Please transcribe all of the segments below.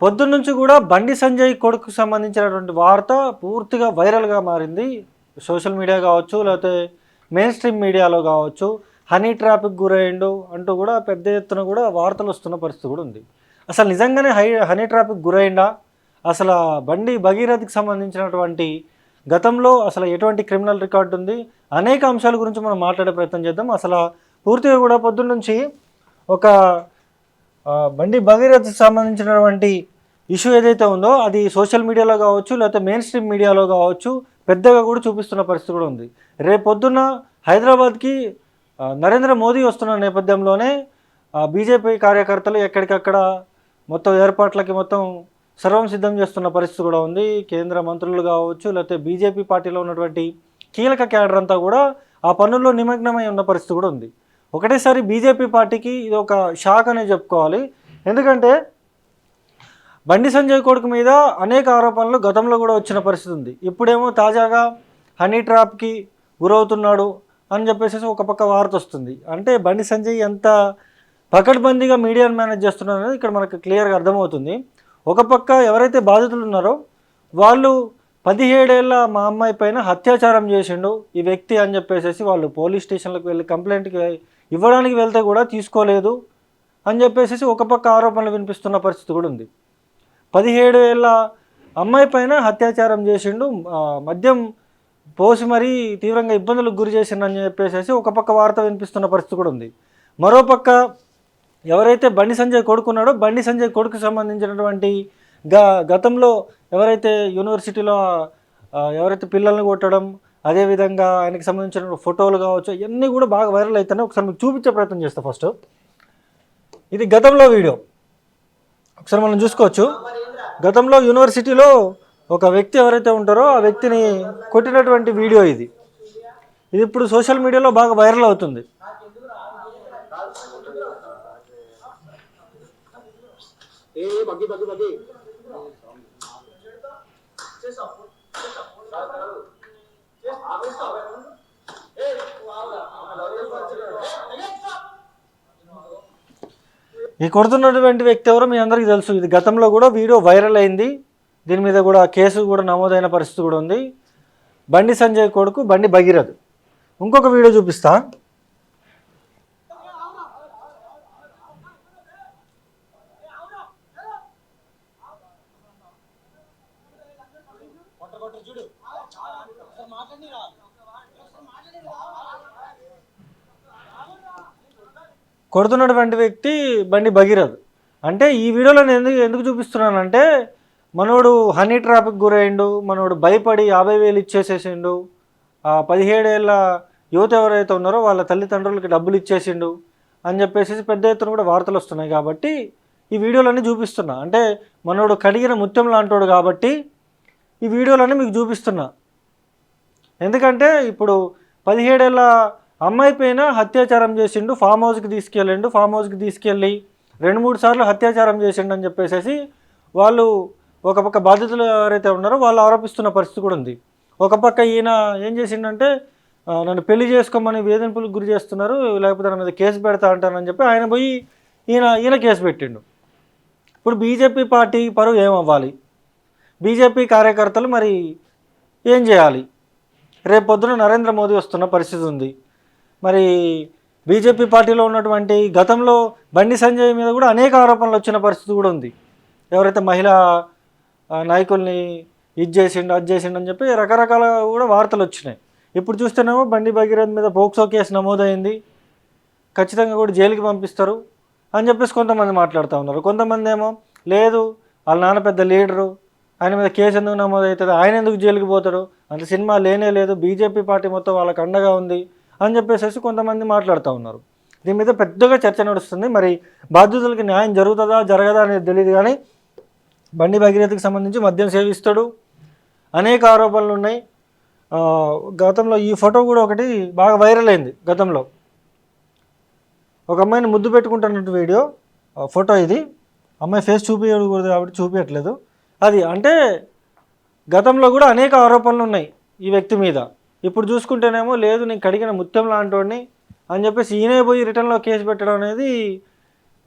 పొద్దున్నుంచి కూడా బండి సంజయ్ కొడుకుకు సంబంధించినటువంటి వార్త పూర్తిగా వైరల్గా మారింది. సోషల్ మీడియా కావచ్చు, లేకపోతే మెయిన్ స్ట్రీమ్ మీడియాలో కావచ్చు. హనీ ట్రాప్కి గురయ్యిండు అంటూ కూడా పెద్ద ఎత్తున కూడా వార్తలు వస్తున్న పరిస్థితి కూడా ఉంది. అసలు నిజంగానే హనీ ట్రాప్కి గురయ్యిండా? అసలు బండి భగీరథకి సంబంధించినటువంటి గతంలో అసలు ఎటువంటి క్రిమినల్ రికార్డు ఉంది? అనేక అంశాల గురించి మనం మాట్లాడే ప్రయత్నం చేద్దాం. అసలు పూర్తిగా కూడా పొద్దున్నుంచి ఒక బండి భగీరథకి సంబంధించినటువంటి ఇష్యూ ఏదైతే ఉందో అది సోషల్ మీడియాలో కావచ్చు, లేకపోతే మెయిన్ స్ట్రీమ్ మీడియాలో కావచ్చు పెద్దగా కూడా చూపిస్తున్న పరిస్థితి కూడా ఉంది. రేపొద్దున్న హైదరాబాద్కి నరేంద్ర మోదీ వస్తున్న నేపథ్యంలోనే బీజేపీ కార్యకర్తలు ఎక్కడికక్కడ మొత్తం ఏర్పాట్లకి మొత్తం సర్వం సిద్ధం చేస్తున్న పరిస్థితి కూడా ఉంది. కేంద్ర మంత్రులు కావచ్చు, లేకపోతే బీజేపీ పార్టీలో ఉన్నటువంటి కీలక క్యాడర్ అంతా కూడా ఆ పనుల్లో నిమగ్నమై ఉన్న పరిస్థితి కూడా ఉంది. ఒకటేసారి బీజేపీ పార్టీకి ఇది ఒక షాక్ అనే చెప్పుకోవాలి. ఎందుకంటే బండి సంజయ్ కొడుకు మీద అనేక ఆరోపణలు గతంలో కూడా వచ్చిన పరిస్థితి ఉంది. ఇప్పుడేమో తాజాగా హనీ ట్రాప్కి గురవుతున్నాడు అని చెప్పేసి ఒక పక్క వార్త వస్తుంది. అంటే బండి సంజయ్ ఎంత పకడ్బందీగా మీడియాను మేనేజ్ చేస్తున్నారు అనేది ఇక్కడ మనకు క్లియర్గా అర్థమవుతుంది. ఒక పక్క ఎవరైతే బాధితులు ఉన్నారో వాళ్ళు 17 ఏళ్ళ మా అమ్మాయి పైన అత్యాచారం చేసిండు ఈ వ్యక్తి అని చెప్పేసి వాళ్ళు పోలీస్ స్టేషన్లకు వెళ్ళి కంప్లైంట్కి ఇవ్వడానికి వెళ్తే కూడా తీసుకోలేదు అని చెప్పేసి ఒక పక్క ఆరోపణలు వినిపిస్తున్న పరిస్థితి కూడా ఉంది. 17 ఏళ్ళ అమ్మాయి పైన అత్యాచారం చేసిండు, మద్యం పోసి మరీ తీవ్రంగా ఇబ్బందులకు గురి చేసిండని చెప్పేసి ఒక పక్క వార్త వినిపిస్తున్న పరిస్థితి కూడా ఉంది. మరోపక్క ఎవరైతే బండి సంజయ్ కొడుకున్నాడో బండి సంజయ్ కొడుకు సంబంధించినటువంటి గతంలో ఎవరైతే యూనివర్సిటీలో ఎవరైతే పిల్లల్ని కొట్టడం, అదేవిధంగా ఆయనకి సంబంధించిన ఫోటోలు కావచ్చు ఇవన్నీ కూడా బాగా వైరల్ అవుతాయి. ఒకసారి మీకు చూపించే ప్రయత్నం చేస్తా. ఫస్ట్ ఇది గతంలో వీడియో ఒకసారి మనం చూసుకోవచ్చు. గతంలో యూనివర్సిటీలో ఒక వ్యక్తి ఎవరైతే ఉంటారో ఆ వ్యక్తిని కొట్టినటువంటి వీడియో ఇది ఇప్పుడు సోషల్ మీడియాలో బాగా వైరల్ అవుతుంది. ఈ కొడుతున్నటువంటి వ్యక్తి ఎవరో మీ అందరికీ తెలుసు. ఇది గతంలో కూడా వీడియో వైరల్ అయింది. దీని మీద కూడా కేసు కూడా నమోదైన పరిస్థితి కూడా ఉంది. బండి సంజయ్ కొడుకు బండి భగీరథ్. ఇంకొక వీడియో చూపిస్తా. కొడుతున్నటువంటి వ్యక్తి బండి భగీరథ్. అంటే ఈ వీడియోలో నేను ఎందుకు చూపిస్తున్నానంటే మనోడు హనీ ట్రాప్కి గురైండు, మనోడు భయపడి 50,000 ఇచ్చేసేసిండు, 17 ఏళ్ళ యువత ఎవరైతే ఉన్నారో వాళ్ళ తల్లిదండ్రులకి డబ్బులు ఇచ్చేసిండు అని చెప్పేసి పెద్ద ఎత్తున కూడా వార్తలు వస్తున్నాయి. కాబట్టి ఈ వీడియోలన్నీ చూపిస్తున్నా. అంటే మనోడు కడిగిన ముత్యం లాంటోడు కాబట్టి ఈ వీడియోలన్నీ మీకు చూపిస్తున్నా. ఎందుకంటే ఇప్పుడు 17 ఏళ్ళ అమ్మాయి పైన అత్యాచారం చేసిండు, ఫామ్ హౌస్కి తీసుకెళ్ళిండు, ఫామ్ హౌస్కి తీసుకెళ్ళి 2-3 సార్లు అత్యాచారం చేసిండు అని చెప్పేసి వాళ్ళు ఒక పక్క బాధితులు ఎవరైతే ఉన్నారో వాళ్ళు ఆరోపిస్తున్న పరిస్థితి కూడా ఉంది. ఒక పక్క ఈయన ఏం చేసిండంటే నన్ను పెళ్లి చేసుకోమని వేధింపులకు గురి చేస్తున్నారు, లేకపోతే నా మీద కేసు పెడతా అంటానని చెప్పి ఆయన పోయి ఈయన కేసు పెట్టిండు. ఇప్పుడు బీజేపీ పార్టీ పరువు ఏమవ్వాలి? బీజేపీ కార్యకర్తలు మరి ఏం చేయాలి? రేపు పొద్దున నరేంద్ర మోదీ వస్తున్న పరిస్థితి ఉంది. మరి బీజేపీ పార్టీలో ఉన్నటువంటి గతంలో బండి సంజయ్ మీద కూడా అనేక ఆరోపణలు వచ్చిన పరిస్థితి కూడా ఉంది. ఎవరైతే మహిళా నాయకుల్ని ఇది చేసిండు అది చేసిండు అని చెప్పి రకరకాల కూడా వార్తలు వచ్చినాయి. ఇప్పుడు చూస్తేనేమో బండి భగీరథ్ మీద పోక్సో కేసు నమోదైంది, ఖచ్చితంగా కూడా జైలుకి పంపిస్తారు అని చెప్పేసి కొంతమంది మాట్లాడుతూ ఉన్నారు. కొంతమంది ఏమో లేదు వాళ్ళ నాన్న పెద్ద లీడరు, ఆయన మీద కేసు ఎందుకు నమోదవుతుంది, ఆయన ఎందుకు జైలుకి పోతాడు, అంత సినిమా లేనే లేదు, బీజేపీ పార్టీ మొత్తం వాళ్ళకి అండగా ఉంది అని చెప్పేసి కొంతమంది మాట్లాడుతూ ఉన్నారు. దీని మీద పెద్దగా చర్చ నడుస్తుంది. మరి బాధితులకి న్యాయం జరుగుతుందా జరగదా అనేది తెలియదు. కానీ బండి భగీరథకి సంబంధించి మద్యం సేవిస్తాడు, అనేక ఆరోపణలు ఉన్నాయి. గతంలో ఈ ఫోటో కూడా ఒకటి బాగా వైరల్ అయింది. గతంలో ఒక అమ్మాయిని ముద్దు పెట్టుకుంటున్నట్టు వీడియో ఫోటో ఇది. అమ్మాయి ఫేస్ చూపించకూడదు కాబట్టి చూపించట్లేదు. అది అంటే గతంలో కూడా అనేక ఆరోపణలు ఉన్నాయి ఈ వ్యక్తి మీద. ఇప్పుడు చూసుకుంటేనేమో లేదు నేను కడిగిన ముత్యం లాంటివాడిని అని చెప్పేసి ఈయనే పోయి రిటర్న్లో కేసు పెట్టడం అనేది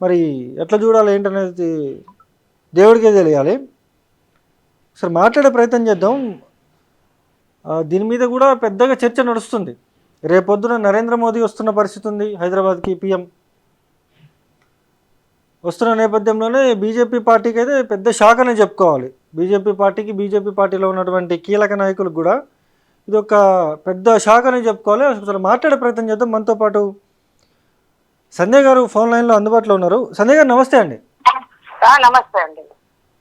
మరి ఎట్లా చూడాలి ఏంటనేది దేవుడికే తెలియాలి. సరే మాట్లాడే ప్రయత్నం చేద్దాం. దీని మీద కూడా పెద్దగా చర్చ నడుస్తుంది. రేపొద్దున నరేంద్ర మోదీ వస్తున్న పరిస్థితి ఉంది హైదరాబాద్కి, పీఎం వస్తున్న నేపథ్యంలోనే బీజేపీ పార్టీకి అయితే పెద్ద షాక్ అనే చెప్పుకోవాలి. బీజేపీ పార్టీలో ఉన్నటువంటి కీలక నాయకులకు కూడా ఇది ఒక పెద్ద షాక్ అని చెప్పుకోవాలి. అసలు మాట్లాడే ప్రయత్నం చేద్దాం. మనతో పాటు సంజయ్ గారు ఫోన్ లైన్లో అందుబాటులో ఉన్నారు. సంజయ్ గారు నమస్తే అండి. నమస్తే అండి.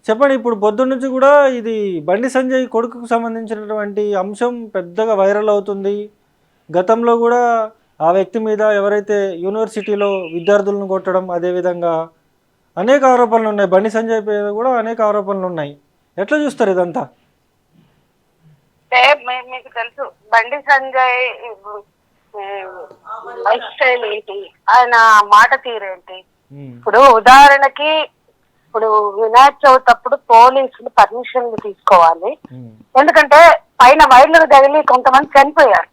చెప్పండి, ఇప్పుడు పొద్దున్న నుంచి కూడా ఇది బండి సంజయ్ కొడుకుకు సంబంధించినటువంటి అంశం పెద్దగా వైరల్ అవుతుంది. గతంలో కూడా ఆ వ్యక్తి మీద ఎవరైతే యూనివర్సిటీలో విద్యార్థులను కొట్టడం, అదేవిధంగా అనేక ఆరోపణలు ఉన్నాయి. బండి సంజయ్ మీద కూడా అనేక ఆరోపణలు ఉన్నాయి. ఎట్లా చూస్తారు ఇదంతా? మీకు తెలుసు బండి సంజయ్ లైఫ్ స్టైల్ ఏంటి, ఆయన మాట తీరేంటి. ఇప్పుడు ఉదాహరణకి ఇప్పుడు వినాయక చవితి అప్పుడు పోలీసులు పర్మిషన్లు తీసుకోవాలి. ఎందుకంటే పైన వైర్లు తగిలి కొంతమంది చనిపోయారు.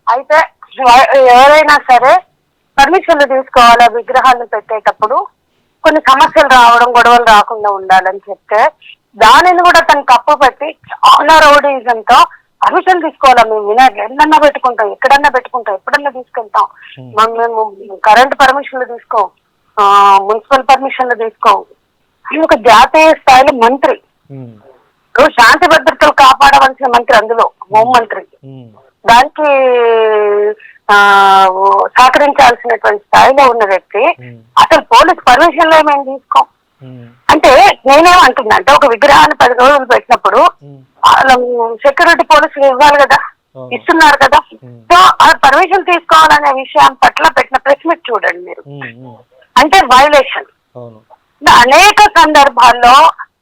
అయితే ఎవరైనా సరే పర్మిషన్లు తీసుకోవాలి. విగ్రహాలను పెట్టేటప్పుడు కొన్ని సమస్యలు రావడం, గొడవలు రాకుండా ఉండాలని చెప్తే దానిని కూడా తను తప్పు పెట్టి చాలా రౌడీజంతో పర్మిషన్ తీసుకోవాలా, మేము వినాయక ఎన్నన్నా పెట్టుకుంటాం, ఎక్కడన్నా పెట్టుకుంటాం, ఎప్పుడన్నా తీసుకెళ్తాం, మేము కరెంట్ పర్మిషన్లు తీసుకోం, మున్సిపల్ పర్మిషన్లు తీసుకోం. ఆయన ఒక జాతీయ స్థాయిలో మంత్రి, శాంతి భద్రతలు కాపాడవలసిన మంత్రి, అందులో హోంమంత్రి, దానికి సహకరించాల్సినటువంటి స్థాయిలో ఉన్న వ్యక్తి అసలు పోలీస్ పర్మిషన్లో మేము తీసుకోం అంటే నేనేమంటున్నా అంటే ఒక విగ్రహాన్ని 10 రోజులు పెట్టినప్పుడు సెక్యూరిటీ పోలీసులు ఇవ్వాలి కదా, ఇస్తున్నారు కదా. సో ఆ పర్మిషన్ తీసుకోవాలనే విషయం పట్ల పెట్టిన ప్రెస్ మీట్ చూడండి మీరు, అంటే వైలేషన్. అనేక సందర్భాల్లో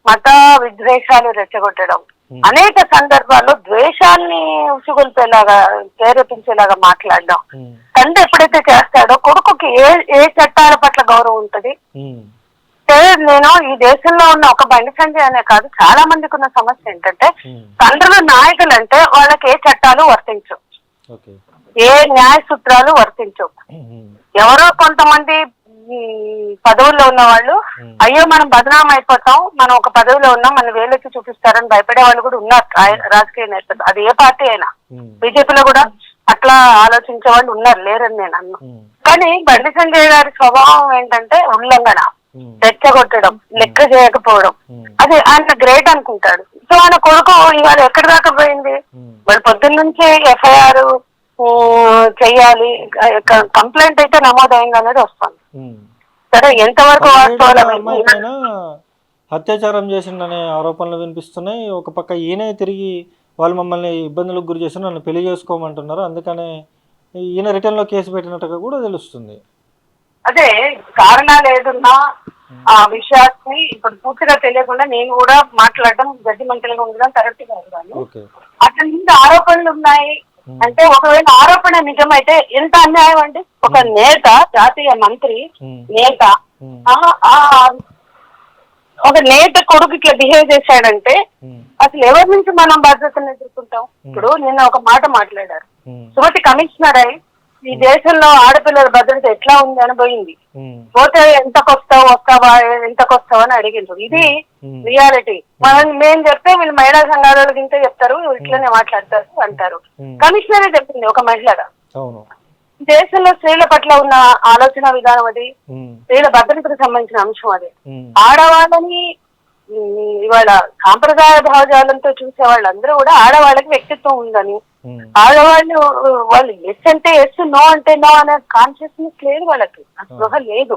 మత విద్వేషాలు రెచ్చగొట్టడం, అనేక సందర్భాల్లో ద్వేషాన్ని ఉసుగొల్పేలాగా ప్రేరేపించేలాగా మాట్లాడడం. తండ్రి ఎప్పుడైతే చేస్తాడో కొడుకుకి ఏ చట్టాల పట్ల గౌరవం ఉంటది? నేను ఈ దేశంలో ఉన్న ఒక బండి సంజయ్ అనే కాదు, చాలా మందికి ఉన్న సమస్య ఏంటంటే తండ్రులు నాయకులు అంటే వాళ్ళకి ఏ చట్టాలు వర్తించవు, ఏ న్యాయ సూత్రాలు వర్తించవు. ఎవరో కొంతమంది పదవుల్లో ఉన్న వాళ్ళు అయ్యో మనం బదనాం అయిపోతాం, మనం ఒక పదవిలో ఉన్నాం, మన వేలెత్తి చూపిస్తారని భయపడే వాళ్ళు కూడా ఉన్నారు రాజకీయ నేతలు. అది ఏ పార్టీ అయినా, బీజేపీలో కూడా అట్లా ఆలోచించే వాళ్ళు ఉన్నారు, లేరని నేను అన్నా. కానీ బండి సంజయ్ గారి స్వభావం ఏంటంటే ఉల్లంఘన, రెచ్చగొట్టడం, లెక్క చేయకపోవడం. అది ఆయన గ్రేట్ అనుకుంటాడు. సో ఆయన కొడుకు ఇవాళ ఎక్కడి దాకా పోయింది? వాళ్ళు పొద్దున్న నుంచి ఎఫ్ఐఆర్ చెయ్యాలి, కంప్లైంట్ అయితే నమోదైంది అనేది వస్తుంది. సరే ఎంతవరకు అత్యాచారం చేసిందనే ఆరోపణలు వినిపిస్తున్నాయి. ఒక పక్క ఈయనే తిరిగి వాళ్ళు మమ్మల్ని ఇబ్బందులకు గురి చేసి నన్ను పెళ్లి చేసుకోమంటున్నారు, అందుకనే ఈయన రిటర్న్ లో కేసు పెట్టినట్టుగా కూడా తెలుస్తుంది. అదే కారణాలు ఏదున్నా ఆ విషయాన్ని ఇప్పుడు పూర్తిగా తెలియకుండా నేను కూడా మాట్లాడడం జడ్జిమెంటల్ గా ఉండడం కరెక్ట్ కాదు. కానీ అతని మీద ఆరోపణలు ఉన్నాయి అంటే ఒకవేళ ఆరోపణ నిజమైతే ఎంత అన్యాయం అండి. ఒక నేత, జాతీయ మంత్రి, నేత, ఒక నేత కొడుకు ఇట్లా బిహేవ్ చేశాడంటే అసలు ఎవరి నుంచి మనం బాధ్యతను ఎదుర్కొంటాం? ఇప్పుడు నిన్న ఒక మాట మాట్లాడారు, సుమతి కమిషనర్ అయి ఈ దేశంలో ఆడపిల్లల భద్రత ఎట్లా ఉంది అని పోయింది. పోతే వస్తావా అని అడిగిండ్రు. ఇది రియాలిటీ. మేము చెప్తే వీళ్ళు మహిళా సంఘాలకు ఇంత చెప్తారు, ఇట్లనే మాట్లాడతారు అంటారు. కమిషనరే చెప్పింది ఒక మహిళగా. దేశంలో స్త్రీల పట్ల ఉన్న ఆలోచన విధానం అది, స్త్రీల భద్రతకు సంబంధించిన అంశం అది. ఆడవాళ్ళని ఇవాళ సాంప్రదాయ భావజాలంతో చూసే వాళ్ళందరూ కూడా ఆడవాళ్ళకి వ్యక్తిత్వం ఉందని, ఆడవాళ్ళు వాళ్ళు ఎస్ అంటే ఎస్, నో అంటే నో అనే కాన్షియస్నెస్ లేదు, వాళ్ళకి స్పృహ లేదు.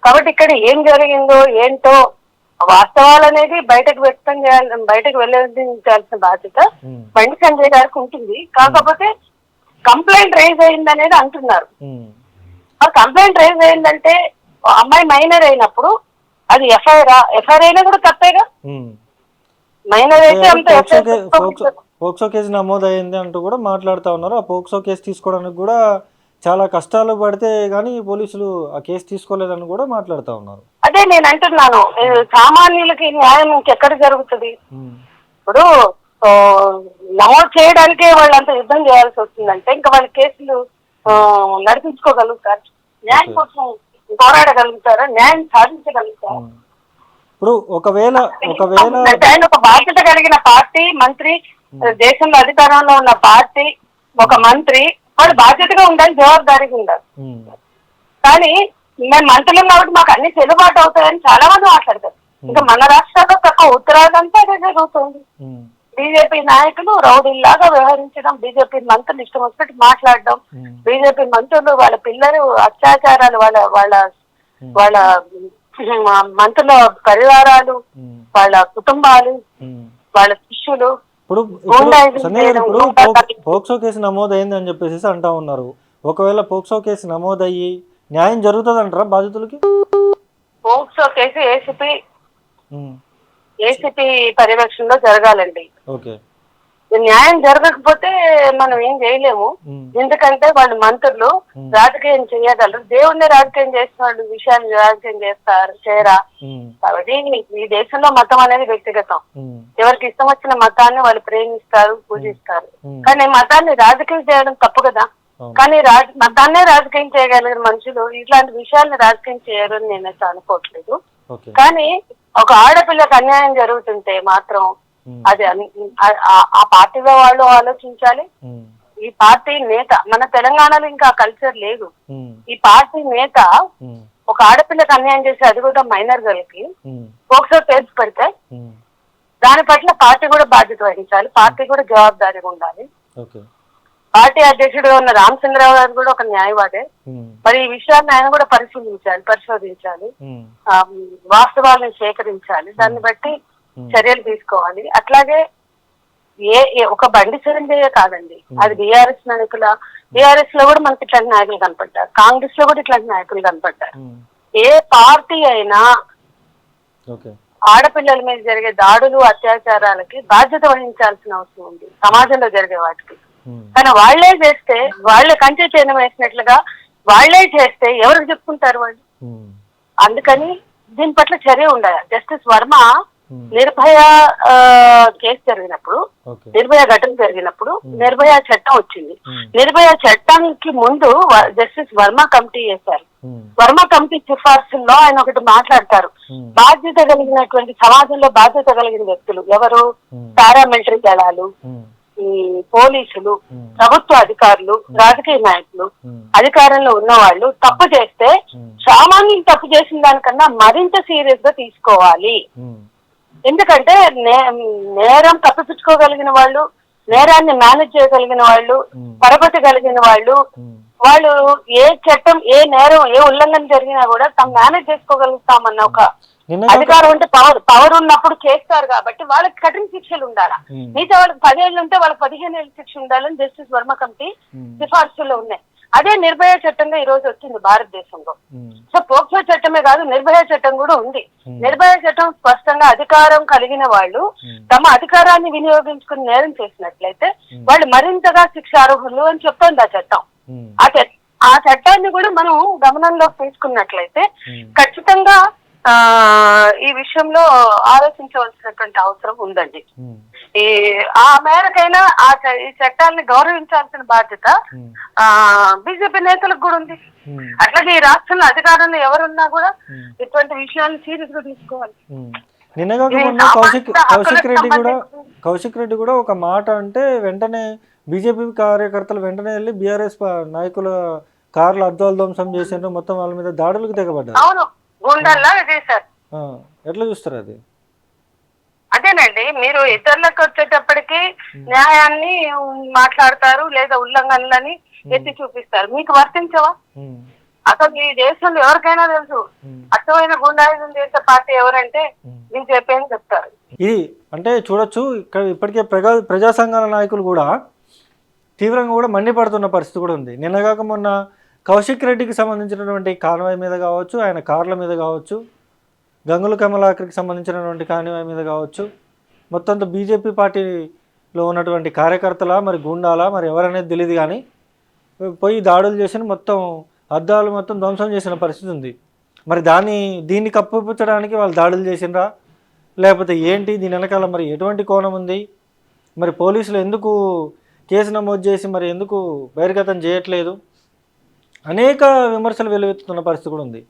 కాబట్టి ఇక్కడ ఏం జరిగిందో ఏంటో వాస్తవాలు అనేది బయటకు వ్యక్తం చేయాలి, బయటకు వెల్లడించాల్సిన బాధ్యత బండి సంజయ్ గారికి ఉంటుంది. కాకపోతే కంప్లైంట్ రైజ్ అయింది అనేది అంటున్నారు. ఆ కంప్లైంట్ రైజ్ అయిందంటే అమ్మాయి మైనర్ అయినప్పుడు అది ఎఫ్ఐఆర్ అయినా కూడా తప్పేగా. మైనర్ అయితే పోక్సో కేసు నమోదైంది అంటూ కూడా మాట్లాడుతూ ఉన్నారు. ఆ పోక్సో కేసు తీసుకోవడానికి కూడా చాలా కష్టాలు పడితే గానీ పోలీసులు ఆ కేసు తీసుకోలేదని కూడా మాట్లాడుతూ ఉన్నారు. అదే నేను అంటున్నాను, సామాన్యులకి న్యాయం ఇంకెక్కడ జరుగుతుంది? ఇప్పుడు నమోదు చేయడానికే వాళ్ళంతా యుద్ధం చేయాల్సి వస్తుందంటే ఇంకా వాళ్ళ కేసులు నడిపించుకోగలుగుతారు? న్యాయం కోసం పోరాడగలుగుతారా? న్యాయం సాధించగలుగుతారా? ఇప్పుడు ఒకవేళ అంటే ఆయన ఒక బాధ్యత కలిగిన పార్టీ మంత్రి, దేశంలో అధికారంలో ఉన్న పార్టీ ఒక మంత్రి, వాడు బాధ్యతగా ఉండాలి, జవాబుదారీగా ఉండాలి. కానీ మేము మంత్రులు కాబట్టి మాకు అన్ని చెల్లుబాటు అవుతాయని చాలా మంది మాట్లాడతారు. ఇంకా మన రాష్ట్రాల్లో తక్కువ ఉత్తరాదంతా అదే జరుగుతుంది. బీజేపీ నాయకులు రౌడీల్లాగా వ్యవహరించడం, బీజేపీ మంత్రులు ఇష్టం వచ్చినట్టు మాట్లాడడం, బీజేపీ మంత్రులు వాళ్ళ పిల్లలు అత్యాచారాలు, వాళ్ళ వాళ్ళ వాళ్ళ మంత్రుల పరివారాలు, వాళ్ళ కుటుంబాలు, వాళ్ళ శిష్యులు ఇప్పుడు పోక్సో కేసు నమోదైంది అని చెప్పేసి అంటా ఉన్నారు. ఒకవేళ పోక్సో కేసు నమోదయ్యి న్యాయం జరుగుతుంది అంటారా బాధితులకి? పోక్సో కేసు ఏసీపీ పర్యవేక్షణలో జరగాలండి. ఓకే, న్యాయం జరగకపోతే మనం ఏం చేయలేము. ఎందుకంటే వాళ్ళు మంత్రులు రాజకీయం చేయగలరు. దేవుణ్ణి రాజకీయం చేసిన వాళ్ళు విషయాన్ని రాజకీయం చేయరా? కాబట్టి ఈ దేశంలో మతం అనేది వ్యక్తిగతం. ఎవరికి ఇష్టం వచ్చిన మతాన్ని వాళ్ళు ప్రేమిస్తారు, పూజిస్తారు. కానీ మతాన్ని రాజకీయం చేయడం తప్పు కదా. కానీ మతాన్నే రాజకీయం చేయగలిగిన మనుషులు ఇట్లాంటి విషయాన్ని రాజకీయం చేయరు అని నేనైతే అనుకోవట్లేదు. కానీ ఒక ఆడపిల్లకి అన్యాయం జరుగుతుంటే మాత్రం అది ఆ పార్టీలో వాళ్ళు ఆలోచించాలి. ఈ పార్టీ నేత, మన తెలంగాణలో ఇంకా కల్చర్ లేదు. ఈ పార్టీ నేత ఒక ఆడపిల్లకి అన్యాయం చేసి, అది కూడా మైనర్ గర్ల్కి పోక్సో కేసు పెడితే దాని పట్ల పార్టీ కూడా బాధ్యత వహించాలి. పార్టీ కూడా జవాబుదారీగా ఉండాలి. పార్టీ అధ్యక్షుడు ఉన్న రామచంద్రరావు గారు కూడా ఒక న్యాయవాదే. మరి ఈ విషయాన్ని ఆయన కూడా పరిశోధించాలి, వాస్తవాలను సేకరించాలి, దాన్ని బట్టి చర్యలు తీసుకోవాలి. అట్లాగే ఒక బండి చిరంజీవి కాదండి, అది బీఆర్ఎస్ నాయకుల, బీఆర్ఎస్ లో కూడా మనకి ఇట్లాంటి నాయకులు కనపడ్డారు, కాంగ్రెస్ లో కూడా ఇట్లాంటి నాయకులు కనపడ్డారు. ఏ పార్టీ అయినా ఆడపిల్లల మీద జరిగే దాడులు, అత్యాచారాలకి బాధ్యత వహించాల్సిన అవసరం ఉంది సమాజంలో జరిగే వాటికి. కానీ వాళ్లే చేస్తే, వాళ్లే కంచె చేయడం వేసినట్లుగా వాళ్లే చేస్తే ఎవరికి చెప్పుకుంటారు వాళ్ళు? అందుకని దీని పట్ల చర్య ఉండాలి. జస్టిస్ వర్మ నిర్భయ కేసు జరిగినప్పుడు, నిర్భయ ఘటన జరిగినప్పుడు నిర్భయ చట్టం వచ్చింది. నిర్భయ చట్టానికి ముందు జస్టిస్ వర్మ కమిటీ వేశారు. వర్మ కమిటీ సిఫార్సుల్లో ఆయన ఒకటి మాట్లాడతారు. బాధ్యత కలిగినటువంటి సమాజంలో బాధ్యత కలిగిన వ్యక్తులు ఎవరు? పారామిలిటరీ దళాలు, ఈ పోలీసులు, ప్రభుత్వ అధికారులు, రాజకీయ నాయకులు, అధికారంలో ఉన్న వాళ్ళు తప్పు చేస్తే సామాన్యం తప్పు చేసిన దానికన్నా మరింత సీరియస్ గా తీసుకోవాలి. ఎందుకంటే నేరం తప్పిపుచ్చుకోగలిగిన వాళ్ళు, నేరాన్ని మేనేజ్ చేయగలిగిన వాళ్ళు, పరపతి కలిగిన వాళ్ళు ఏ చట్టం, ఏ నేరం, ఏ ఉల్లంఘన జరిగినా కూడా తాము మేనేజ్ చేసుకోగలుగుతామన్న ఒక అధికారం ఉంటే, పవర్ ఉన్నప్పుడు చేస్తారు. కాబట్టి వాళ్ళకి కఠిన శిక్షలు ఉండాలా. మిగతా వాళ్ళకి 10 ఏళ్ళు ఉంటే వాళ్ళకి 15 ఏళ్ళ శిక్ష ఉండాలని జస్టిస్ వర్మ కమిటీ సిఫార్సుల్లో ఉన్నాయి. అదే నిర్భయ చట్టంగా ఈ రోజు వచ్చింది భారతదేశంలో. సో పోక్సో చట్టమే కాదు, నిర్భయ చట్టం కూడా ఉంది. నిర్భయ చట్టం స్పష్టంగా అధికారం కలిగిన వాళ్ళు తమ అధికారాన్ని వినియోగించుకుని నేరం చేసినట్లయితే వాళ్ళు మరింతగా శిక్షార్హులు అని చెప్తోంది ఆ చట్టం. ఆ చట్టాన్ని కూడా మనం గమనంలోకి తీసుకున్నట్లయితే ఖచ్చితంగా ఈ విషయంలో ఆలోచించవలసినటువంటి అవసరం ఉందండి. ఆ మేరకైనా ఈ చట్టాలని గౌరవించాల్సిన బాధ్యత బీజేపీ నేతలకు కూడా ఉంది. అట్లాగే ఈ రాష్ట్రంలో అధికారంలో ఎవరున్నా కూడా ఇటువంటి విషయాలను సీరియస్ గా తీసుకోవాలి. నిన్నగా కౌశిక్ రెడ్డి కూడా ఒక మాట అంటే వెంటనే బీజేపీ కార్యకర్తలు వెంటనే వెళ్ళి బీఆర్ఎస్ నాయకుల కార్లు అద్దాలు ధ్వంసం చేసారు, మొత్తం వాళ్ళ మీద దాడులకు తెగబడ్డారు. అవును, గుండెల్లాగా చేశారు. ఎట్లా చూస్తారు అది? అదేనండి, మీరు ఇతరులకు వచ్చేటప్పటికి న్యాయాన్ని మాట్లాడతారు లేదా ఉల్లంఘనలని ఎత్తి చూపిస్తారు. మీకు వర్తించవా? అసలు ఈ దేశంలో ఎవరికైనా తెలుసు అర్థమైన గుండాయిజం చేసే పార్టీ ఎవరంటే బీజేపీ అని చెప్తారు. ఇది అంటే చూడొచ్చు, ఇక్కడ ఇప్పటికే ప్రజా సంఘాల నాయకులు కూడా తీవ్రంగా కూడా మండిపడుతున్న పరిస్థితి కూడా ఉంది. నిన్నగాక మొన్న కౌశిక్ రెడ్డికి సంబంధించినటువంటి కాన్వాయ్ మీద కావచ్చు, ఆయన కార్ల మీద కావచ్చు, గంగుల కమలాకర్కి సంబంధించినటువంటి కాన్వాయ్ మీద కావచ్చు, మొత్తం బీజేపీ పార్టీలో ఉన్నటువంటి కార్యకర్తల, మరి గుండాలా, మరి ఎవరనేది తెలియదు, కానీ పోయి దాడులు చేసిన మొత్తం అద్దాలు మొత్తం ధ్వంసం చేసిన పరిస్థితి ఉంది. మరి దీన్ని కప్పిపుచ్చడానికి వాళ్ళు దాడులు చేసినరా, లేకపోతే ఏంటి దీని వెనకాల మరి ఎటువంటి కోణం ఉంది? మరి పోలీసులు ఎందుకు కేసు నమోదు చేసి మరి ఎందుకు బహిర్గతం చేయట్లేదు? అనేక విమర్శలు వెలువెత్తుతున్న పరిస్థితి కూడా ఉంది.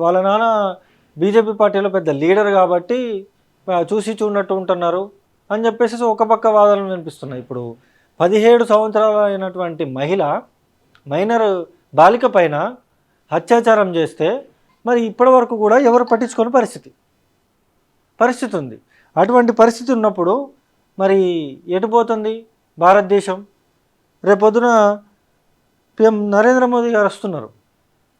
వాళ్ళ నాన్న బీజేపీ పార్టీలో పెద్ద లీడర్ కాబట్టి చూసి చూడనట్టు ఉంటున్నారు అని చెప్పేసి ఒక పక్క వాదనలు వినిపిస్తున్నాయి. ఇప్పుడు 17 సంవత్సరాలు అయినటువంటి మహిళ మైనర్ బాలిక పైన అత్యాచారం చేస్తే మరి ఇప్పటి వరకు కూడా ఎవరు పట్టించుకోని పరిస్థితి ఉంది. అటువంటి పరిస్థితి ఉన్నప్పుడు మరి ఎటుపోతుంది భారతదేశం? రేపొద్దున PM నరేంద్ర మోదీ గారు వస్తున్నారు.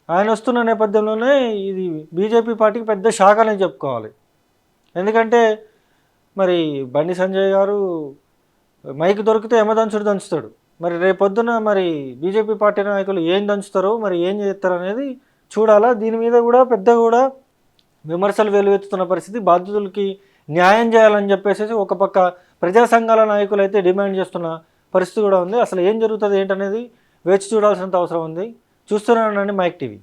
ఆయన వస్తున్న నేపథ్యంలోనే ఇది బీజేపీ పార్టీకి పెద్ద షాక్ అనేది చెప్పుకోవాలి. ఎందుకంటే మరి బండి సంజయ్ గారు మైక్ దొరికితే యమదంచుడు దంచుతాడు. మరి రేపొద్దున మరి బీజేపీ పార్టీ నాయకులు ఏం దంచుతారో మరి ఏం చేస్తారు అనేది చూడాలా. దీని మీద కూడా పెద్దగా విమర్శలు వెలువెత్తుతున్న పరిస్థితి. బాధితులకి న్యాయం చేయాలని చెప్పేసి ఒక పక్క ప్రజా సంఘాల నాయకులు అయితే డిమాండ్ చేస్తున్న పరిస్థితి కూడా ఉంది. అసలు ఏం జరుగుతుంది ఏంటనేది వేచి చూడాల్సినంత అవసరం ఉంది. చూస్తూనే ఉండండి మైక్ టీవీ.